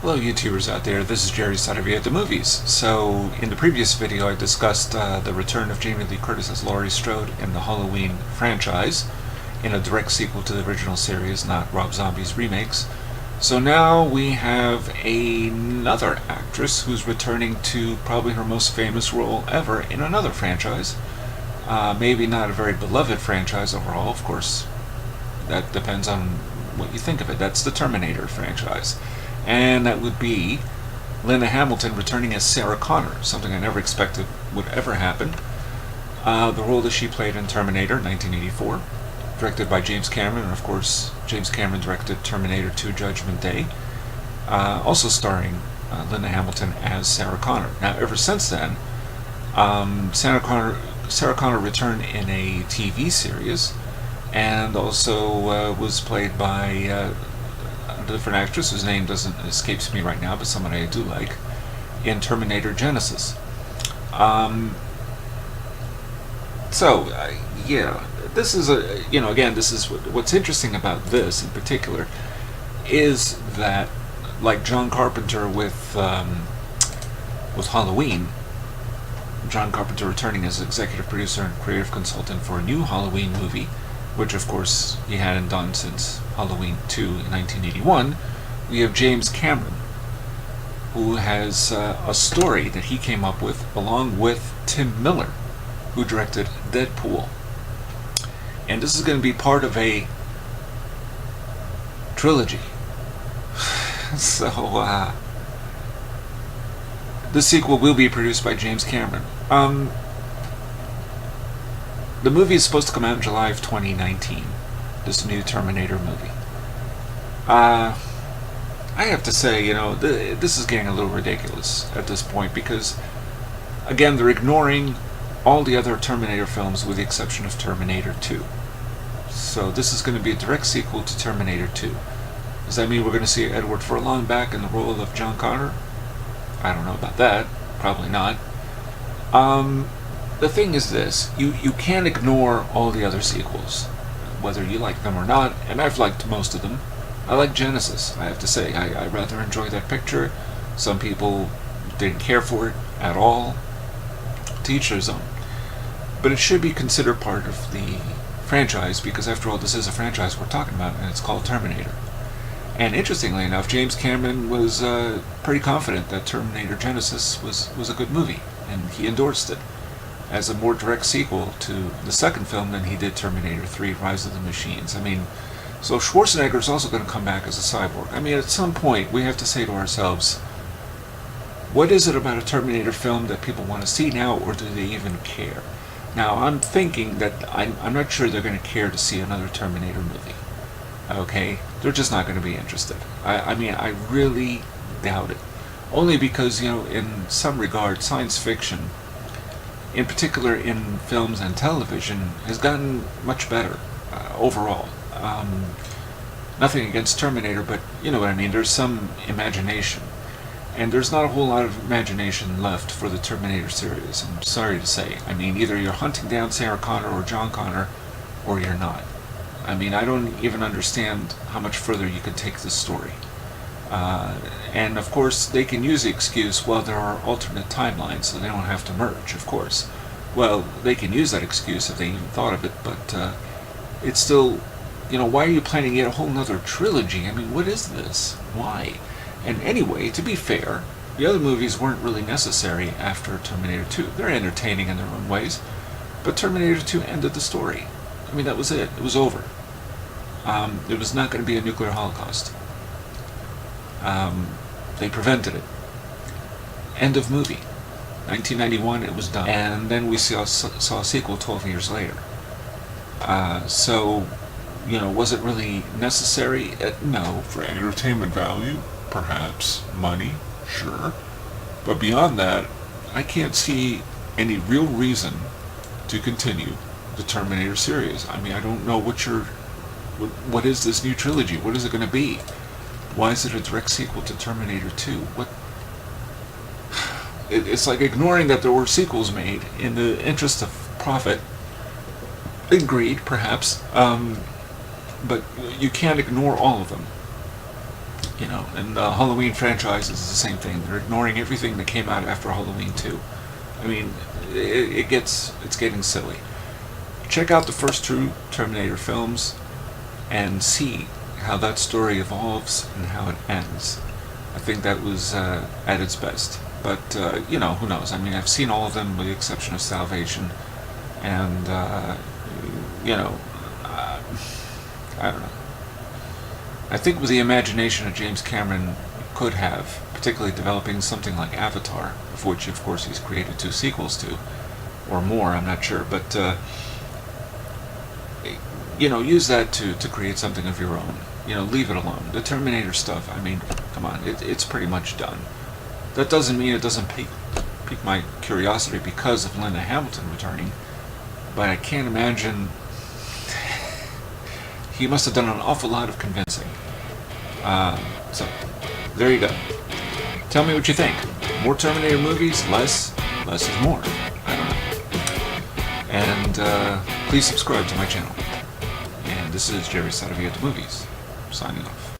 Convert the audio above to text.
Hello YouTubers out there, this is Jerry Saravia at the movies. So, in the previous video I discussed the return of Jamie Lee Curtis as Laurie Strode in the Halloween franchise, in a direct sequel to the original series, not Rob Zombie's remakes. So now we have another actress who's returning to probably her most famous role ever in another franchise. Maybe not a very beloved franchise overall, of course. That depends on what you think of it. That's the Terminator franchise. And that would be Linda Hamilton returning as Sarah Connor, something I never expected would ever happen. The role that she played in Terminator 1984, directed by James Cameron, and of course James Cameron directed Terminator 2 Judgment Day, also starring Linda Hamilton as Sarah Connor. Now ever since then, Sarah Connor returned in a TV series, and also was played by a different actress whose name escapes me right now, but someone I do like, in Terminator Genesis. Yeah, this is again, this is what's interesting about this in particular is that, like John Carpenter with Halloween, John Carpenter returning as executive producer and creative consultant for a new Halloween movie, which of course he hadn't done since Halloween 2 in 1981, we have James Cameron, who has a story that he came up with along with Tim Miller, who directed Deadpool. And this is going to be part of a trilogy. So, the sequel will be produced by James Cameron. The movie is supposed to come out in July of 2019, this new Terminator movie. I have to say, this is getting a little ridiculous at this point because, again, they're ignoring all the other Terminator films with the exception of Terminator 2. So this is going to be a direct sequel to Terminator 2. Does that mean we're going to see Edward Furlong back in the role of John Connor? I don't know about that. Probably not. The thing is this, you can't ignore all the other sequels, whether you like them or not, and I've liked most of them. I like Genesis, I have to say. I rather enjoy that picture. Some people didn't care for it at all. To each their own. But it should be considered part of the franchise, because after all, this is a franchise we're talking about, and it's called Terminator. And interestingly enough, James Cameron was pretty confident that Terminator Genesis was a good movie, and he endorsed it as a more direct sequel to the second film than he did Terminator 3, Rise of the Machines. I mean, so Schwarzenegger is also going to come back as a cyborg. I mean, at some point, we have to say to ourselves, what is it about a Terminator film that people want to see now, or do they even care? Now, I'm thinking that I'm not sure they're going to care to see another Terminator movie. Okay? They're just not going to be interested. I mean, I really doubt it. Only because, in some regard, science fiction, in particular in films and television, has gotten much better overall. Nothing against Terminator, but you know what I mean, there's some imagination. And there's not a whole lot of imagination left for the Terminator series, I'm sorry to say. I mean, either you're hunting down Sarah Connor or John Connor, or you're not. I mean, I don't even understand how much further you could take this story. And of course, they can use the excuse, well, there are alternate timelines, so they don't have to merge, of course. Well, they can use that excuse if they even thought of it, but it's still, why are you planning yet a whole nother trilogy? I mean, what is this? Why? And anyway, to be fair, the other movies weren't really necessary after Terminator 2. They're entertaining in their own ways, but Terminator 2 ended the story. I mean, that was it. It was over. It was not going to be a nuclear holocaust. They prevented it. End of movie. 1991, it was done. And then we saw a sequel 12 years later. So, was it really necessary? No. For entertainment value, perhaps. Money, sure. But beyond that, I can't see any real reason to continue the Terminator series. I mean, I don't know what is this new trilogy? What is it going to be? Why is it a direct sequel to Terminator 2? It's like ignoring that there were sequels made in the interest of profit and greed, perhaps. But you can't ignore all of them. And the Halloween franchise is the same thing. They're ignoring everything that came out after Halloween 2. I mean, it's getting silly. Check out the first two Terminator films and see how that story evolves and how it ends. I think that was at its best. But, who knows? I mean, I've seen all of them with the exception of Salvation. And, I don't know. I think with the imagination that James Cameron could have, particularly developing something like Avatar, of which, of course, he's created 2 sequels to, or more, I'm not sure, but, use that to create something of your own. Leave it alone. The Terminator stuff, I mean, come on, it's pretty much done. That doesn't mean it doesn't pique my curiosity because of Linda Hamilton returning, but I can't imagine. He must have done an awful lot of convincing. So, there you go. Tell me what you think. More Terminator movies? Less? Less is more. I don't know. And please subscribe to my channel. And this is Jerry Saravia at the Movies, signing off.